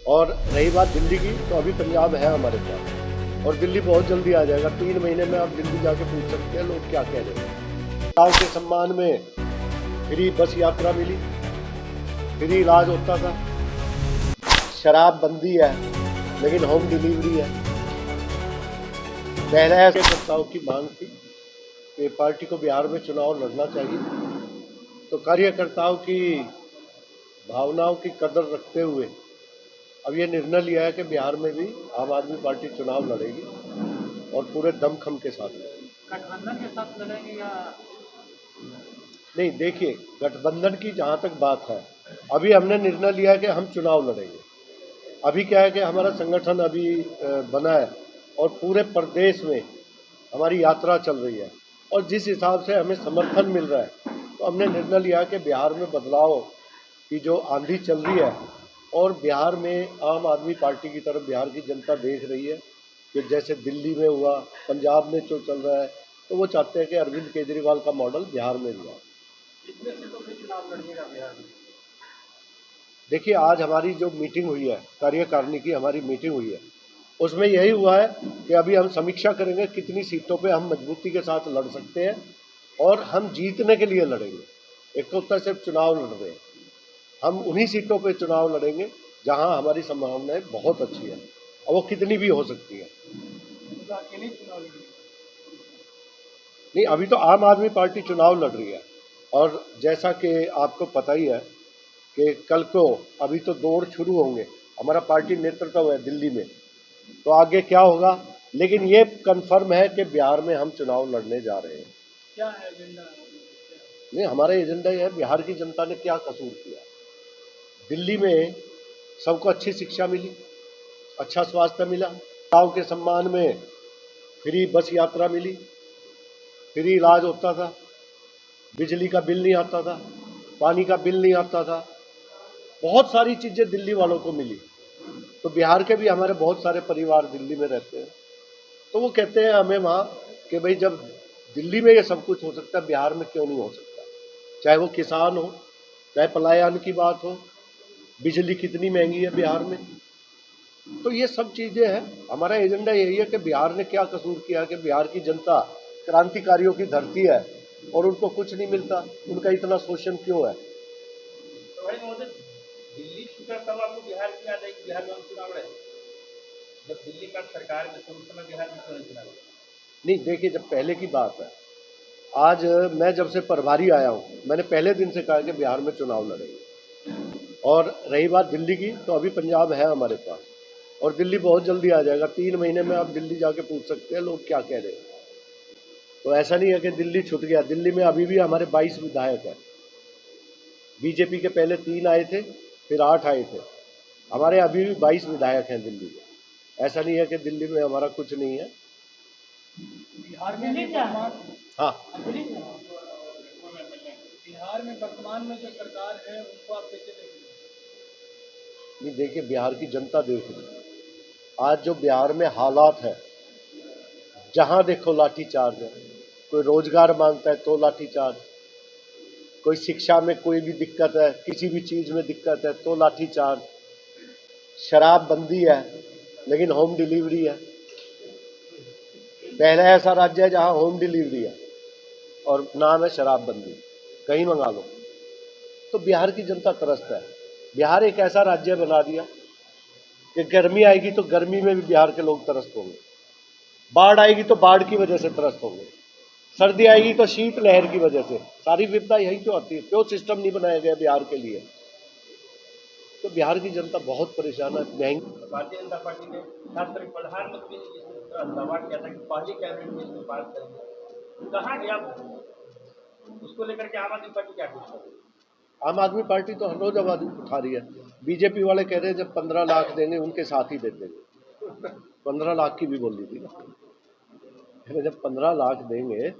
और रही बात दिल्ली की, तो अभी पंजाब है हमारे पास और दिल्ली बहुत जल्दी आ जाएगा। 3 महीने में आप दिल्ली जाके पूछ सकते हैं लोग क्या कह रहे हैं। गाँव के सम्मान में फ्री बस यात्रा मिली, फ्री इलाज होता था, शराब बंदी है लेकिन होम डिलीवरी है। पहले ऐसे प्रस्ताव की मांग थी कि पार्टी को बिहार में चुनाव लड़ना चाहिए, तो कार्यकर्ताओं की भावनाओं की कदर रखते हुए अब ये निर्णय लिया है कि बिहार में भी आम आदमी पार्टी चुनाव लड़ेगी और पूरे दमखम के साथ लड़ेगी। गठबंधन के साथ लड़ेंगे या नहीं, देखिए, गठबंधन की जहाँ तक बात है, अभी हमने निर्णय लिया है कि हम चुनाव लड़ेंगे। अभी क्या है कि हमारा संगठन अभी बना है और पूरे प्रदेश में हमारी यात्रा चल रही है और जिस हिसाब से हमें समर्थन मिल रहा है, तो हमने निर्णय लिया कि बिहार में बदलाव की जो आंधी चल रही है और बिहार में आम आदमी पार्टी की तरफ बिहार की जनता देख रही है कि जैसे दिल्ली में हुआ, पंजाब में जो चल रहा है, तो वो चाहते हैं कि अरविंद केजरीवाल का मॉडल बिहार में भी आए। कितने सीटों पे चुनाव लड़िएगा बिहार में? देखिए, आज हमारी जो मीटिंग हुई है, कार्यकारिणी की हमारी मीटिंग हुई है, उसमें यही हुआ है कि अभी हम समीक्षा करेंगे कितनी सीटों पे हम मजबूती के साथ लड़ सकते हैं और हम जीतने के लिए लड़ेंगे। एक तो होता है सिर्फ चुनाव लड़ रहे हैं, हम उन्हीं सीटों पे चुनाव लड़ेंगे जहां हमारी संभावनाएं बहुत अच्छी है और वो कितनी भी हो सकती है। तो अकेले चुनाव लड़ेंगे? नहीं, अभी तो आम आदमी पार्टी चुनाव लड़ रही है और जैसा कि आपको पता ही है कि कल को अभी तो दौर शुरू होंगे, हमारा पार्टी नेतृत्व है दिल्ली में, तो आगे क्या होगा, लेकिन ये कंफर्म है कि बिहार में हम चुनाव लड़ने जा रहे हैं। क्या है एजेंडा? नहीं, हमारा एजेंडा यह है, बिहार की जनता ने क्या कसूर किया। दिल्ली में सबको अच्छी शिक्षा मिली, अच्छा स्वास्थ्य मिला, गाँव के सम्मान में फ्री बस यात्रा मिली, फ्री इलाज होता था, बिजली का बिल नहीं आता था, पानी का बिल नहीं आता था, बहुत सारी चीज़ें दिल्ली वालों को मिली। तो बिहार के भी हमारे बहुत सारे परिवार दिल्ली में रहते हैं, तो वो कहते हैं हमें वहाँ कि भाई जब दिल्ली में ये सब कुछ हो सकता है, बिहार में क्यों नहीं हो सकता। चाहे वो किसान हो, चाहे पलायन की बात हो, बिजली कितनी महंगी है बिहार में, तो ये सब चीज़ें हैं। हमारा एजेंडा यही है कि बिहार ने क्या कसूर किया कि बिहार की जनता क्रांतिकारियों की धरती है और उनको कुछ नहीं मिलता, उनका इतना शोषण क्यों है। तो भाई महोदय, दिल्ली छूटा तब आपको बिहार की याद आई कि बिहार में हम चुनाव लड़े? जब दिल्ली का सरकार में तो उस समय बिहार में क्यों नहीं चुनाव लड़े? नहीं, देखिए, जब पहले की बात है, आज मैं जब से प्रभारी आया हूँ, मैंने पहले दिन से कहा कि बिहार में चुनाव लड़ेंगे। और रही बात दिल्ली की, तो अभी पंजाब है हमारे पास और दिल्ली बहुत जल्दी आ जाएगा। 3 महीने में आप दिल्ली जाके पूछ सकते हैं लोग क्या कह रहे हैं। तो ऐसा नहीं है कि दिल्ली छूट गया, दिल्ली में अभी भी हमारे 22 विधायक हैं। बीजेपी के पहले 3 आए थे, फिर 8 आए थे, हमारे अभी भी 22 विधायक हैं दिल्ली में। ऐसा नहीं है कि दिल्ली में हमारा कुछ नहीं है। बिहार में नहीं क्या है? हाँ, बिहार में वर्तमान में जो सरकार है उनको आप कैसे देख रहे हैं? नहीं, देखिए, बिहार की जनता देख रही है आज जो बिहार में हालात है, जहां देखो लाठीचार्ज है। कोई रोजगार मांगता है तो लाठीचार्ज, कोई शिक्षा में कोई भी दिक्कत है, किसी भी चीज में दिक्कत है तो लाठीचार्ज, शराब बंदी है लेकिन होम डिलीवरी है। पहला ऐसा राज्य है जहां होम डिलीवरी है और नाम है शराब बंदी, कहीं मंगा लो। तो बिहार की जनता त्रस्त है। बिहार एक ऐसा राज्य बना दिया कि गर्मी आएगी तो गर्मी में भी बिहार के लोग त्रस्त होंगे, बाढ़ आएगी तो बाढ़ की वजह से त्रस्त होंगे, सर्दी आएगी तो शीत लहर की वजह से। सारी विपदा यही क्यों आती है, क्यों सिस्टम नहीं बनाया गया बिहार के लिए। तो बिहार की जनता बहुत परेशान है। महंगी भारतीय जनता पार्टी ने खासकर प्रधानमंत्री ने जिस दावा किया था कि पहली कैबिनेट में इसको पास करेंगे, कहाँ गया उसको लेकर के आम आदमी पार्टी क्या कुछ कर रही है? आम आदमी पार्टी तो हर रोज आवाज उठा रही है। बीजेपी वाले कह रहे हैं जब 15 लाख देंगे उनके साथ ही दे देंगे। 15 लाख की भी बोल दी थी ना, जब 15 लाख देंगे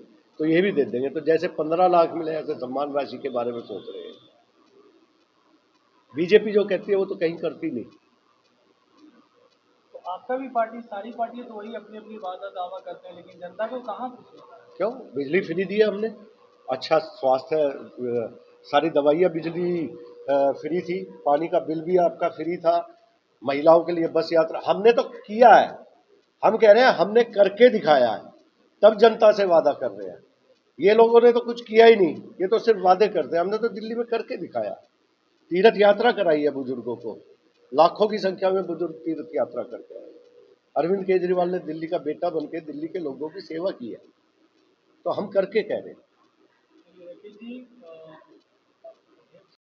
तो ये भी दे देंगे। तो जैसे 15 लाख मिले ऐसे सम्मान राशि के बारे में सोच रहे हैं। बीजेपी जो कहती है वो तो कहीं करती नहीं। तो आपका भी पार्टी, सारी पार्टियां तो वही अपनी अपनी वादा दावा करते हैं, लेकिन जनता को कहाँ पूछे? क्यों, बिजली फ्री दी है हमने, अच्छा स्वास्थ्य, सारी दवाइयाँ बिजली फ्री थी, पानी का बिल भी आपका फ्री था, महिलाओं के लिए बस यात्रा हमने तो किया है। हम कह रहे हैं हमने करके दिखाया है, तब जनता से वादा कर रहे हैं। ये लोगों ने तो कुछ किया ही नहीं, ये तो सिर्फ वादे करते हैं। हमने तो दिल्ली में करके दिखाया, तीर्थ यात्रा कराई है बुजुर्गों को, लाखों की संख्या में बुजुर्ग तीर्थ यात्रा करके आए। अरविंद केजरीवाल ने दिल्ली का बेटा बनके दिल्ली के लोगों की सेवा की है, तो हम करके कह रहे हैं। कि जी